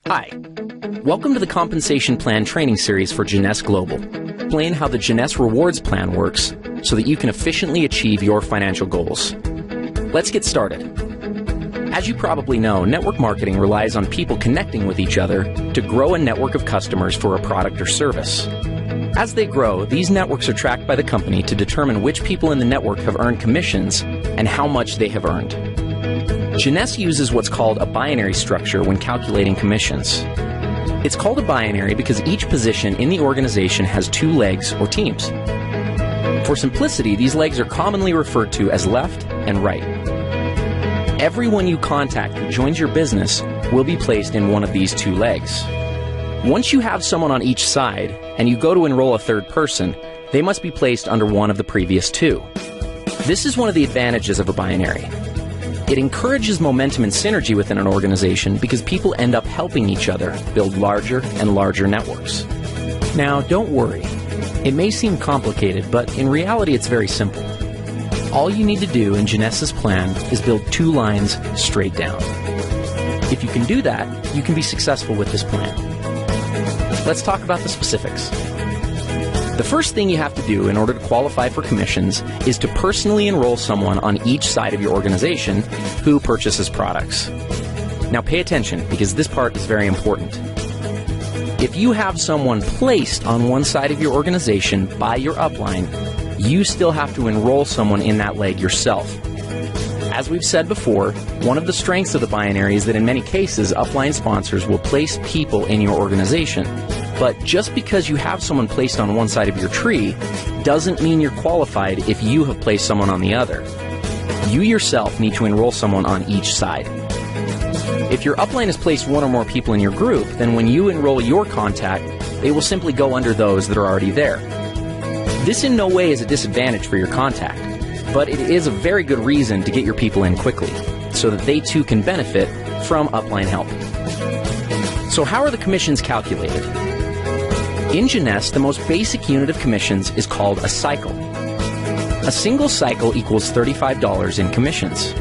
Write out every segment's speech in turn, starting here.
Hi, welcome to the Compensation Plan Training Series for Jeunesse Global. Explain how the Jeunesse Rewards Plan works so that you can efficiently achieve your financial goals. Let's get started. As you probably know, network marketing relies on people connecting with each other to grow a network of customers for a product or service. As they grow, these networks are tracked by the company to determine which people in the network have earned commissions and how much they have earned. Jeunesse uses what's called a binary structure when calculating commissions. It's called a binary because each position in the organization has two legs or teams. For simplicity, these legs are commonly referred to as left and right. Everyone you contact who joins your business will be placed in one of these two legs. Once you have someone on each side and you go to enroll a third person, they must be placed under one of the previous two. This is one of the advantages of a binary. It encourages momentum and synergy within an organization because people end up helping each other build larger and larger networks. Now, don't worry. It may seem complicated, but in reality it's very simple. All you need to do in Jeunesse's plan is build two lines straight down. If you can do that, you can be successful with this plan. Let's talk about the specifics. The first thing you have to do in order to qualify for commissions is to personally enroll someone on each side of your organization who purchases products. Now pay attention because this part is very important. If you have someone placed on one side of your organization by your upline, you still have to enroll someone in that leg yourself. As we've said before, one of the strengths of the binary is that in many cases, upline sponsors will place people in your organization. But just because you have someone placed on one side of your tree doesn't mean you're qualified if you have placed someone on the other. You yourself need to enroll someone on each side. If your upline has placed one or more people in your group, then when you enroll your contact, they will simply go under those that are already there. This in no way is a disadvantage for your contact, but it is a very good reason to get your people in quickly, so that they too can benefit from upline help. So how are the commissions calculated? In Jeunesse, the most basic unit of commissions is called a cycle. A single cycle equals $35 in commissions.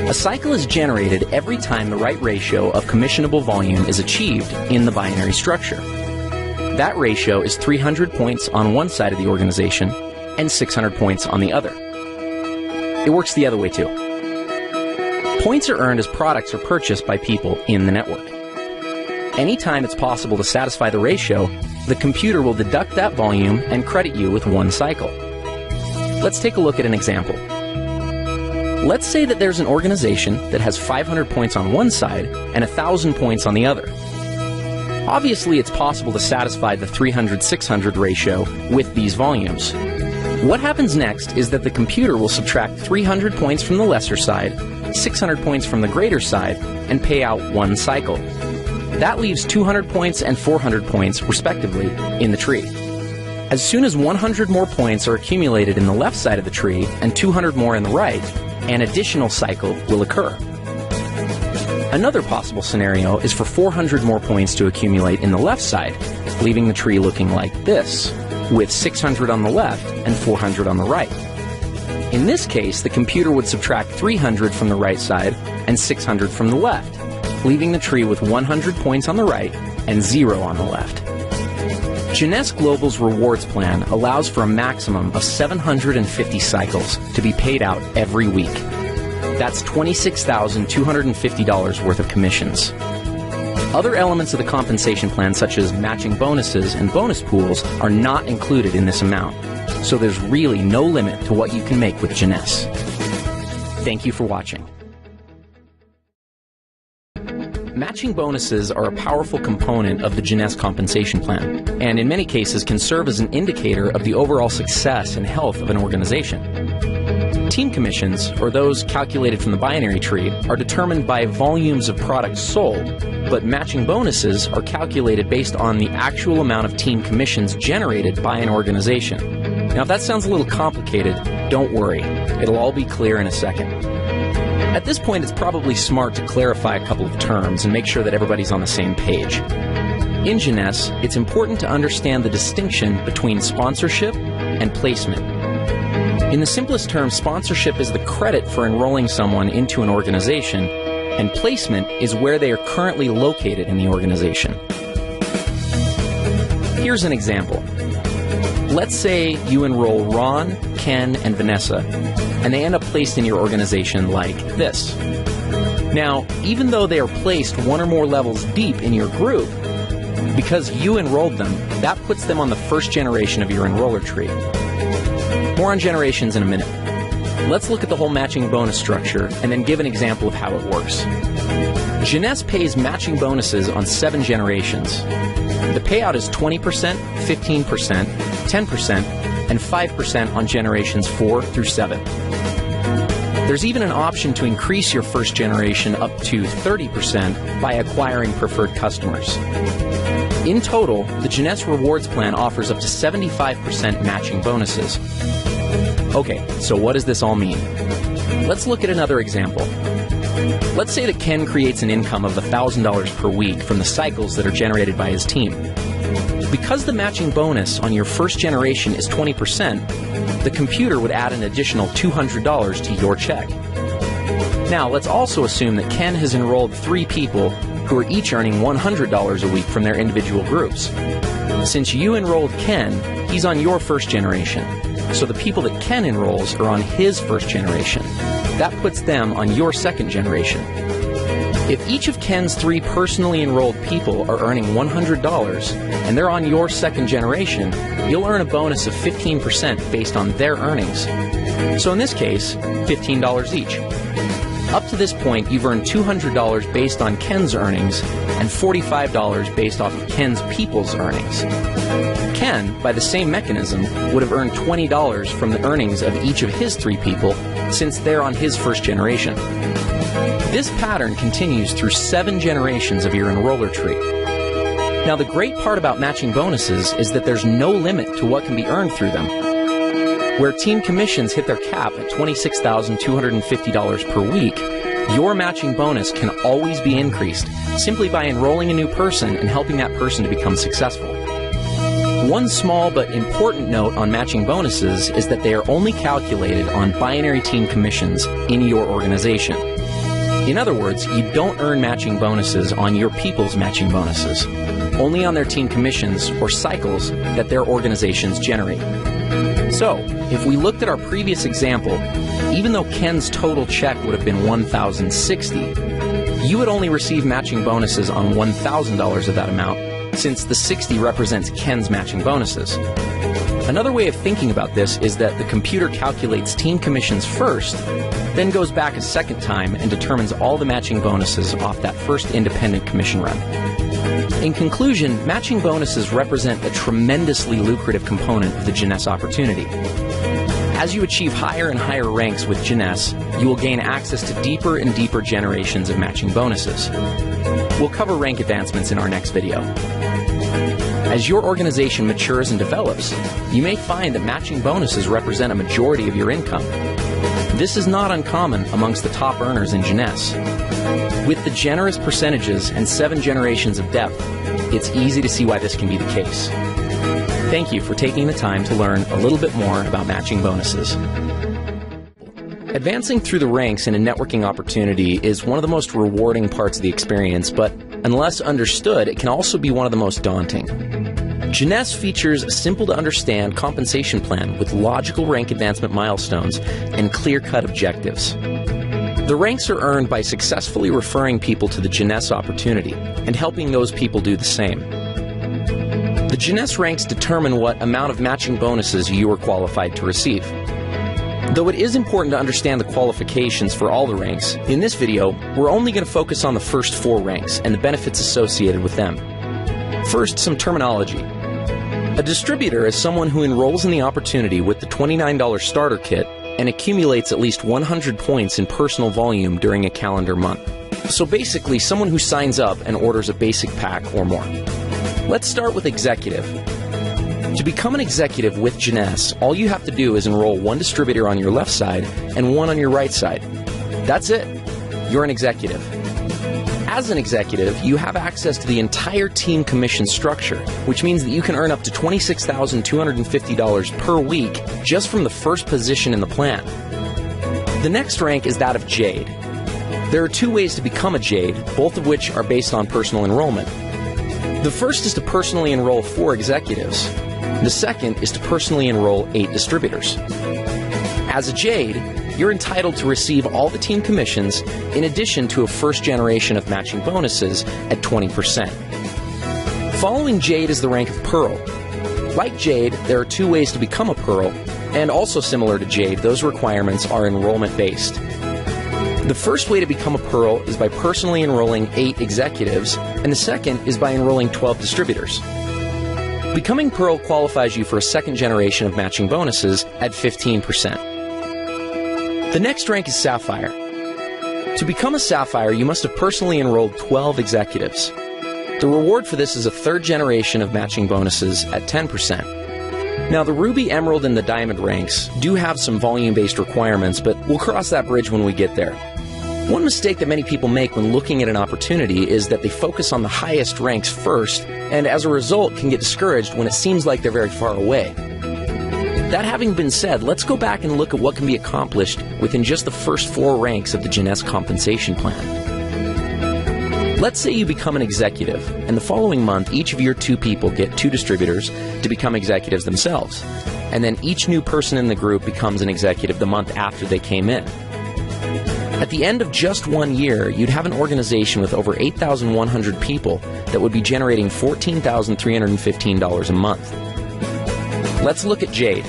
A cycle is generated every time the right ratio of commissionable volume is achieved in the binary structure. That ratio is 300 points on one side of the organization and 600 points on the other. It works the other way too. Points are earned as products are purchased by people in the network. Anytime it's possible to satisfy the ratio, the computer will deduct that volume and credit you with one cycle. Let's take a look at an example. Let's say that there's an organization that has 500 points on one side and 1,000 points on the other. Obviously, it's possible to satisfy the 300-600 ratio with these volumes. What happens next is that the computer will subtract 300 points from the lesser side, 600 points from the greater side, and pay out one cycle. That leaves 200 points and 400 points, respectively, in the tree. As soon as 100 more points are accumulated in the left side of the tree and 200 more in the right, an additional cycle will occur. Another possible scenario is for 400 more points to accumulate in the left side, leaving the tree looking like this, with 600 on the left and 400 on the right. In this case, the computer would subtract 300 from the right side and 600 from the left, leaving the tree with 100 points on the right and 0 on the left. Jeunesse Global's rewards plan allows for a maximum of 750 cycles to be paid out every week. That's $26,250 worth of commissions. Other elements of the compensation plan, such as matching bonuses and bonus pools, are not included in this amount, so there's really no limit to what you can make with Jeunesse. Thank you for watching. Matching bonuses are a powerful component of the Jeunesse compensation plan, and in many cases can serve as an indicator of the overall success and health of an organization. Team commissions, or those calculated from the binary tree, are determined by volumes of products sold, but matching bonuses are calculated based on the actual amount of team commissions generated by an organization. Now, if that sounds a little complicated, don't worry. It'll all be clear in a second. At this point, it's probably smart to clarify a couple of terms and make sure that everybody's on the same page. In Jeunesse, it's important to understand the distinction between sponsorship and placement. In the simplest terms, sponsorship is the credit for enrolling someone into an organization, and placement is where they are currently located in the organization. Here's an example. Let's say you enroll Ron, Ken, and Vanessa, and they end up placed in your organization like this. Now, even though they are placed one or more levels deep in your group, because you enrolled them, that puts them on the first generation of your enroller tree. More on generations in a minute. Let's look at the whole matching bonus structure and then give an example of how it works. Jeunesse pays matching bonuses on 7 generations. The payout is 20%, 15%, 10%, and 5% on generations 4 through 7. There's even an option to increase your first generation up to 30% by acquiring preferred customers. In total, the Jeunesse Rewards Plan offers up to 75% matching bonuses. Okay, so what does this all mean? Let's look at another example. Let's say that Ken creates an income of $1,000 per week from the cycles that are generated by his team. Because the matching bonus on your first generation is 20%, the computer would add an additional $200 to your check. Now, let's also assume that Ken has enrolled 3 people who are each earning $100 a week from their individual groups. Since you enrolled Ken, he's on your first generation. So the people that Ken enrolls are on his first generation. That puts them on your second generation. If each of Ken's 3 personally enrolled people are earning $100 and they're on your second generation, you'll earn a bonus of 15% based on their earnings. So in this case, $15 each. Up to this point, you've earned $200 based on Ken's earnings and $45 based off of Ken's people's earnings. Ken, by the same mechanism, would have earned $20 from the earnings of each of his 3 people since they're on his first generation. This pattern continues through 7 generations of your enroller tree. Now, the great part about matching bonuses is that there's no limit to what can be earned through them. Where team commissions hit their cap at $26,250 per week, your matching bonus can always be increased simply by enrolling a new person and helping that person to become successful. One small but important note on matching bonuses is that they are only calculated on binary team commissions in your organization. In other words, you don't earn matching bonuses on your people's matching bonuses, only on their team commissions or cycles that their organizations generate. So, if we looked at our previous example, even though Ken's total check would have been $1,060, you would only receive matching bonuses on $1,000 of that amount, since the 60 represents Ken's matching bonuses. Another way of thinking about this is that the computer calculates team commissions first, then goes back a second time and determines all the matching bonuses off that first independent commission run. In conclusion, matching bonuses represent a tremendously lucrative component of the Jeunesse opportunity. As you achieve higher and higher ranks with Jeunesse, you will gain access to deeper and deeper generations of matching bonuses. We'll cover rank advancements in our next video. As your organization matures and develops, you may find that matching bonuses represent a majority of your income. This is not uncommon amongst the top earners in Jeunesse. With the generous percentages and 7 generations of depth, it's easy to see why this can be the case. Thank you for taking the time to learn a little bit more about matching bonuses. Advancing through the ranks in a networking opportunity is one of the most rewarding parts of the experience, but unless understood, it can also be one of the most daunting. Jeunesse features a simple-to-understand compensation plan with logical rank advancement milestones and clear-cut objectives. The ranks are earned by successfully referring people to the Jeunesse opportunity and helping those people do the same. The Jeunesse ranks determine what amount of matching bonuses you are qualified to receive. Though it is important to understand the qualifications for all the ranks, in this video, we're only going to focus on the first 4 ranks and the benefits associated with them. First, some terminology. A distributor is someone who enrolls in the opportunity with the $29 starter kit and accumulates at least 100 points in personal volume during a calendar month. So basically, someone who signs up and orders a basic pack or more. Let's start with executive. To become an executive with Jeunesse, all you have to do is enroll 1 distributor on your left side and 1 on your right side. That's it. You're an executive. As an executive, you have access to the entire team commission structure, which means that you can earn up to $26,250 per week just from the first position in the plan. The next rank is that of Jade. There are two ways to become a Jade, both of which are based on personal enrollment. The first is to personally enroll 4 executives. The second is to personally enroll 8 distributors. As a Jade, you're entitled to receive all the team commissions in addition to a first generation of matching bonuses at 20%. Following Jade is the rank of Pearl. Like Jade, there are 2 ways to become a Pearl, and also similar to Jade, those requirements are enrollment-based. The first way to become a Pearl is by personally enrolling 8 executives, and the second is by enrolling 12 distributors. Becoming Pearl qualifies you for a second generation of matching bonuses at 15%. The next rank is Sapphire. To become a Sapphire, you must have personally enrolled 12 executives. The reward for this is a third generation of matching bonuses at 10%. Now, the Ruby, Emerald, and the Diamond ranks do have some volume-based requirements, but we'll cross that bridge when we get there. One mistake that many people make when looking at an opportunity is that they focus on the highest ranks first, and as a result can get discouraged when it seems like they're very far away. That having been said, let's go back and look at what can be accomplished within just the first 4 ranks of the Jeunesse compensation plan. Let's say you become an executive, and the following month each of your 2 people get 2 distributors to become executives themselves, and then each new person in the group becomes an executive the month after they came in. At the end of just 1 year, you'd have an organization with over 8,100 people that would be generating $14,315 a month. Let's look at Jade.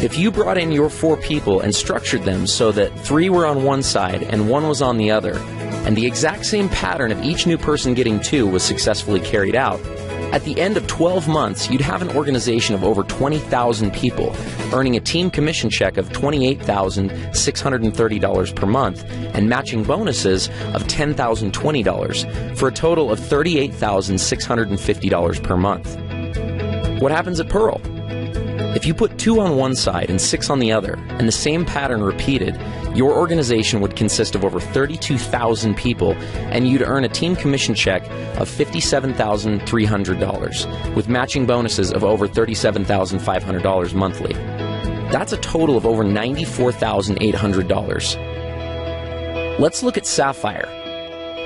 If you brought in your 4 people and structured them so that 3 were on one side and 1 was on the other, and the exact same pattern of each new person getting 2 was successfully carried out, at the end of 12 months, you'd have an organization of over 20,000 people, earning a team commission check of $28,630 per month and matching bonuses of $10,020 for a total of $38,650 per month. What happens at Pearl? If you put 2 on one side and 6 on the other, and the same pattern repeated, your organization would consist of over 32,000 people, and you'd earn a team commission check of $57,300, with matching bonuses of over $37,500 monthly. That's a total of over $94,800. Let's look at Sapphire.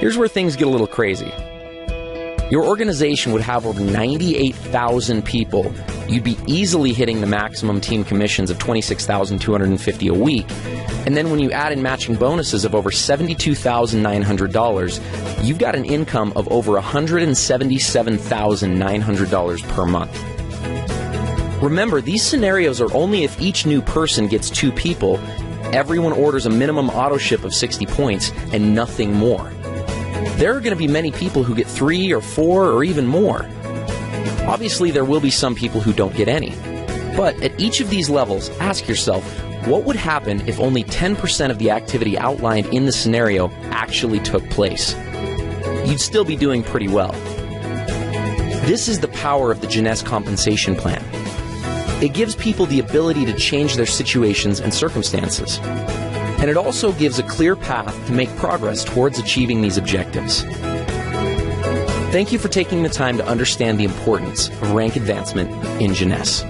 Here's where things get a little crazy. Your organization would have over 98,000 people. You'd be easily hitting the maximum team commissions of $26,250 a week. And then when you add in matching bonuses of over $72,900, you've got an income of over $177,900 per month. Remember, these scenarios are only if each new person gets 2 people, everyone orders a minimum auto ship of 60 points, and nothing more. There are going to be many people who get 3 or 4 or even more. Obviously, there will be some people who don't get any. But at each of these levels, ask yourself, what would happen if only 10% of the activity outlined in the scenario actually took place? You'd still be doing pretty well. This is the power of the Jeunesse compensation plan. It gives people the ability to change their situations and circumstances. And it also gives a clear path to make progress towards achieving these objectives. Thank you for taking the time to understand the importance of rank advancement in Jeunesse.